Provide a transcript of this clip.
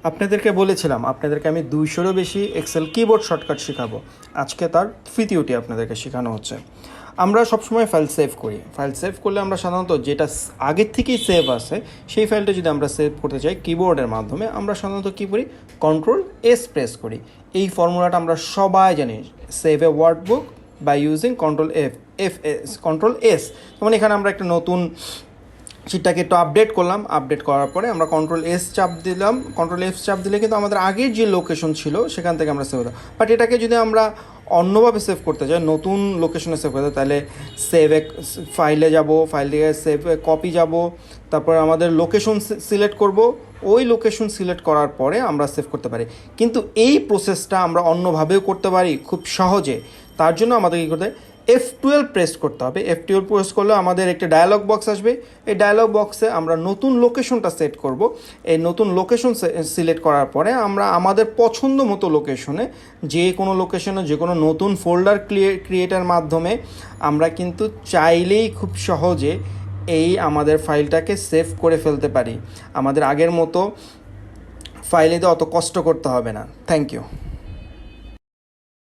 আপনাদেরকে বলেছিলাম আপনাদেরকে আমি 200-এরও বেশি এক্সেল কিবোর্ড শর্টকাট শেখাবো। আজকে তার তৃতীয়টি আপনাদেরকে শেখানো হচ্ছে। আমরা সবসময় ফাইল সেভ করি। ফাইল সেভ করলে আমরা সাধারণত যেটা আগের থেকেই সেভ আছে সেই ফাইলটা যদি আমরা সেভ করতে চাই কিবোর্ডের মাধ্যমে, আমরা সাধারণত কী করি, Ctrl+S প্রেস করি। এই ফর্মুলাটা আমরা সবাই জানি, save a workbook by using Ctrl+S। যেমন এখানে আমরা একটা নতুন শিটটাকে একটু আপডেট করলাম, আপডেট করার পরে আমরা Ctrl+S চাপ দিলাম। Ctrl+F চাপ দিলে কিন্তু আমাদের আগের যে লোকেশন ছিল সেখান থেকে আমরা সেভ হতাম। বাট এটাকে যদি আমরা অন্যভাবে সেভ করতে চাই, নতুন লোকেশনে সেভ করতে, তাহলে সেভ ফাইলে যাব, ফাইল থেকে সেভ কপি যাব, তারপর আমাদের লোকেশন সিলেক্ট করব, ওই লোকেশন সিলেক্ট করার পরে আমরা সেভ করতে পারি। কিন্তু এই প্রসেসটা আমরা অন্যভাবেও করতে পারি খুব সহজে। তার জন্য আমাদের কী করতে হবে, F12 প্রেস করতে হবে। F12 প্রেস করলে আমাদের একটা ডায়ালগ বক্স আসবে। এই ডায়ালগ বক্সে আমরা নতুন লোকেশনটা সেট করব। এই নতুন লোকেশন সিলেক্ট করার পরে আমরা আমাদের পছন্দ মতো লোকেশনে, যে কোনো লোকেশনে যে কোনো নতুন ফোল্ডার ক্রিয়েটার মাধ্যমে আমরা কিন্তু চাইলেই খুব সহজে এই আমাদের ফাইলটাকে সেভ করে ফেলতে পারি। আমাদের আগের মতো ফাইলে তো অত কষ্ট করতে হবে না। Thank you.